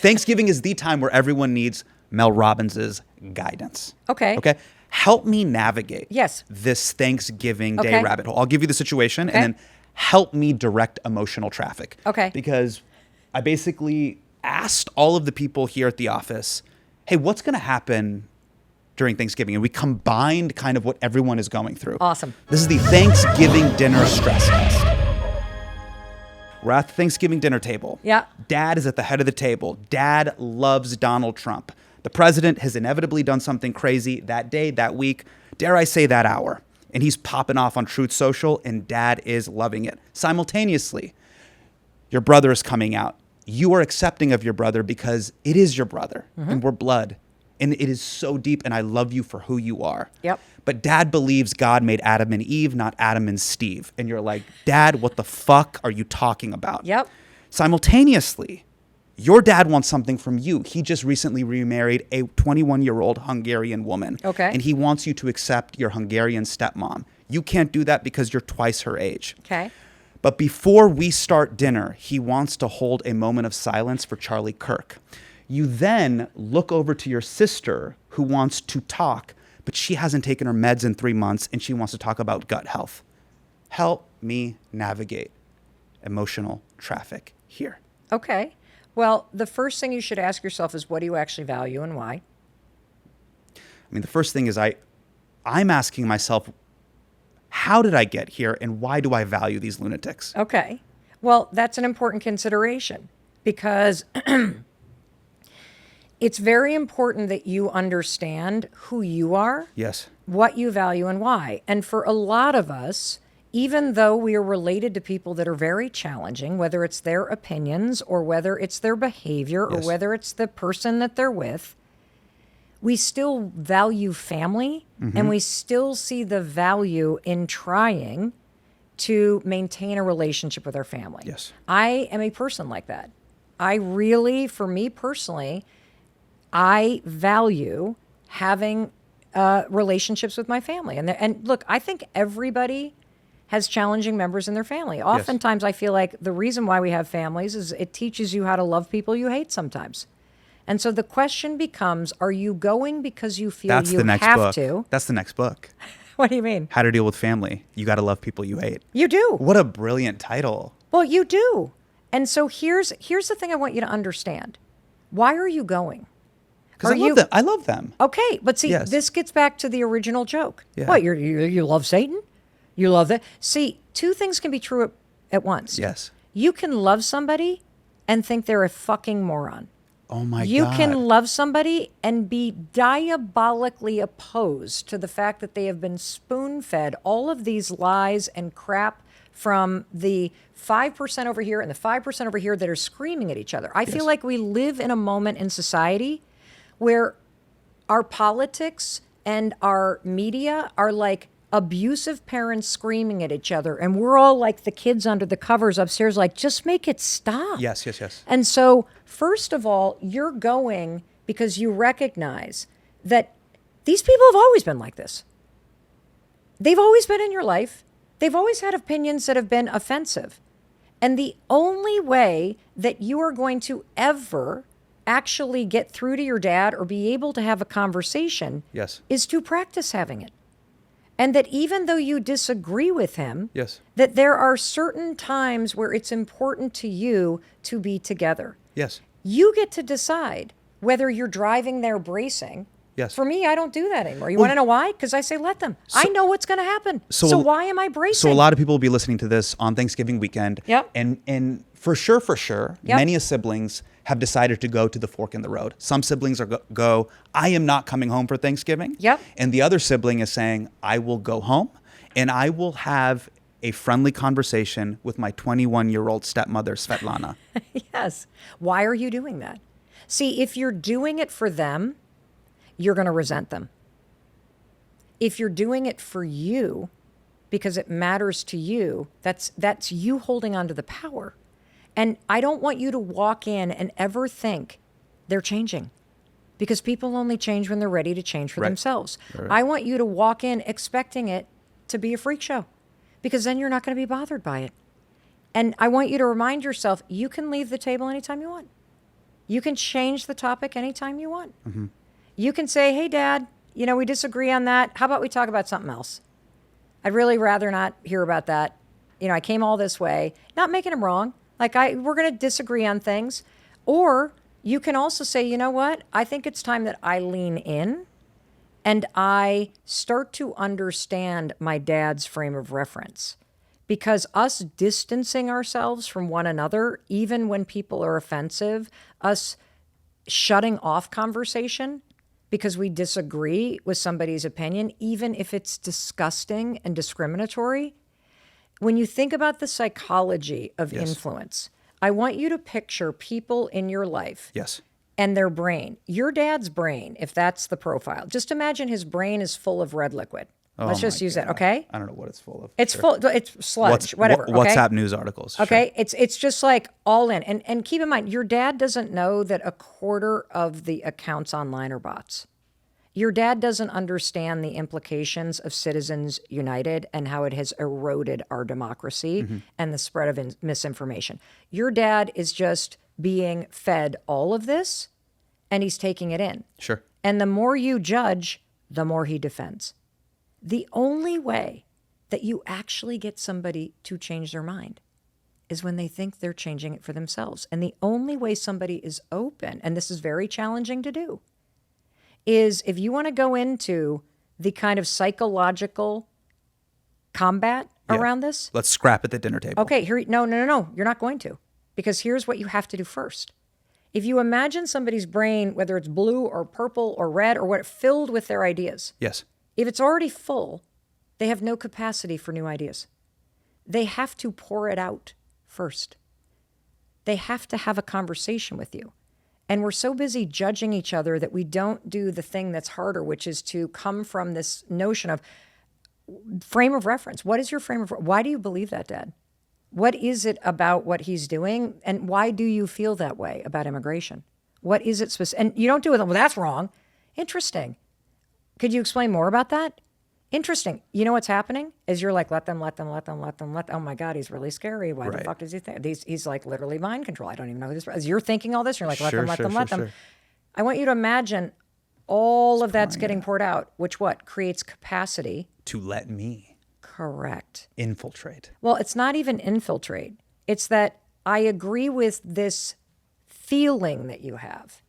Thanksgiving is the time where everyone needs Mel Robbins' guidance. Okay. Okay. Help me navigate this Thanksgiving Day rabbit hole. I'll give you the situation and then help me direct emotional traffic. Okay. Because I basically asked all of the people here at the office, hey, what's going to happen during Thanksgiving? And we combined kind of what everyone is going through. Awesome. This is the Thanksgiving dinner stress test. We're at the Thanksgiving dinner table. Yeah. Dad is at the head of the table. Dad loves Donald Trump. The president has inevitably done something crazy that day, that week, dare I say that hour. And he's popping off on Truth Social, and Dad is loving it. Simultaneously, your brother is coming out. You are accepting of your brother because it is your brother, and we're blood. And it is so deep, and I love you for who you are. Yep. But Dad believes God made Adam and Eve, not Adam and Steve. And you're like, Dad, what the fuck are you talking about? Yep. Simultaneously, your dad wants something from you. He just recently remarried a 21-year-old Hungarian woman. Okay. And he wants you to accept your Hungarian stepmom. You can't do that because you're twice her age. Okay. But before we start dinner, he wants to hold a moment of silence for Charlie Kirk. You then look over to your sister who wants to talk, but she hasn't taken her meds in 3 months and she wants to talk about gut health. Help me navigate emotional traffic here. Okay. Well, the first thing you should ask yourself is, what do you actually value and why? I mean, the first thing is I'm asking myself, how did I get here and why do I value these lunatics? Okay. Well, that's an important consideration because it's very important that you understand who you are, Yes. what you value, and why. And for a lot of us, even though we are related to people that are very challenging, whether it's their opinions or whether it's their behavior or Yes. whether it's the person that they're with, we still value family and we still see the value in trying to maintain a relationship with our family. Yes. I am a person like that. I really, for me personally, I value having relationships with my family. And look, I think everybody has challenging members in their family. Oftentimes, I feel like the reason why we have families is it teaches you how to love people you hate sometimes. And so the question becomes, are you going because you feel That's you the next have book. to? That's the next book. What do you mean? How to Deal with Family. You got to love people you hate. You do. What a brilliant title. Well, you do. And so here's the thing I want you to understand. Why are you going? Because I love them. Okay, but see, Yes. this gets back to the original joke. Yeah. What, you love Satan? You love that? See, two things can be true at once. Yes. You can love somebody and think they're a fucking moron. Oh my God. You can love somebody and be diabolically opposed to the fact that they have been spoon-fed all of these lies and crap from the 5% over here and the 5% over here that are screaming at each other. I feel like we live in a moment in society where our politics and our media are like abusive parents screaming at each other. And we're all like the kids under the covers upstairs, like, just make it stop. Yes. And so, first of all, you're going because you recognize that these people have always been like this. They've always been in your life. They've always had opinions that have been offensive. And the only way that you are going to ever actually get through to your dad or be able to have a conversation is to practice having it. And that even though you disagree with him, that there are certain times where it's important to you to be together. Yes. You get to decide whether you're driving there bracing. Yes. For me, I don't do that anymore. You want to know why? Because I say, let them. I know what's going to happen. So why am I bracing? So a lot of people will be listening to this on Thanksgiving weekend. Yep. And for sure, many siblings have decided to go to the fork in the road. Some siblings go, I am not coming home for Thanksgiving. Yep. And the other sibling is saying, I will go home and I will have a friendly conversation with my 21-year-old stepmother, Svetlana. Yes. Why are you doing that? See, if you're doing it for them, you're going to resent them. If you're doing it for you, because it matters to you, that's you holding on to the power. And I don't want you to walk in and ever think they're changing, because people only change when they're ready to change for themselves. Right. I want you to walk in expecting it to be a freak show, because then you're not going to be bothered by it. And I want you to remind yourself, you can leave the table anytime you want. You can change the topic anytime you want. Mm-hmm. You can say, hey, Dad, we disagree on that. How about we talk about something else? I'd really rather not hear about that. I came all this way. Not making him wrong. Like, we're going to disagree on things. Or you can also say, you know what? I think it's time that I lean in and I start to understand my dad's frame of reference. Because us distancing ourselves from one another, even when people are offensive, us shutting off conversation because we disagree with somebody's opinion, even if it's disgusting and discriminatory. When you think about the psychology of influence, I want you to picture people in your life. Yes. And their brain. Your dad's brain, if that's the profile, just imagine his brain is full of red liquid. Let's just use that, okay? I don't know what it's full of. It's full. It's sludge, whatever. Okay? WhatsApp news articles. Okay, sure. It's just like all in. And keep in mind, your dad doesn't know that a quarter of the accounts online are bots. Your dad doesn't understand the implications of Citizens United and how it has eroded our democracy and the spread of misinformation. Your dad is just being fed all of this, and he's taking it in. Sure. And the more you judge, the more he defends. The only way that you actually get somebody to change their mind is when they think they're changing it for themselves. And the only way somebody is open, and this is very challenging to do, is if you want to go into the kind of psychological combat around this. Let's scrap at the dinner table. Okay, no, you're not going to. Because here's what you have to do first. If you imagine somebody's brain, whether it's blue or purple or red or what, filled with their ideas. Yes. If it's already full, they have no capacity for new ideas. They have to pour it out first. They have to have a conversation with you. And we're so busy judging each other that we don't do the thing that's harder, which is to come from this notion of frame of reference. What is your frame of reference? Why do you believe that, Dad? What is it about what he's doing? And why do you feel that way about immigration? What is it specific? And you don't do it, well, that's wrong. Interesting. Could you explain more about that? Interesting. You know what's happening? Is you're like, let them. Oh my God, he's really scary. Why the fuck does he think? He's like literally mind control. I don't even know who this is. You're thinking all this. You're like, let them. I want you to imagine all of that's getting poured out, which what? Creates capacity. To let me. Correct. Infiltrate. Well, it's not even infiltrate. It's that I agree with this feeling that you have.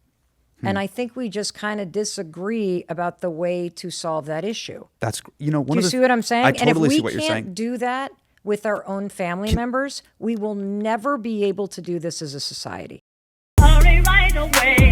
And I think we just kind of disagree about the way to solve that issue. That's, do you see what I'm saying? I totally see what you're saying. And if we can't do that with our own family members, we will never be able to do this as a society. Hurry right away.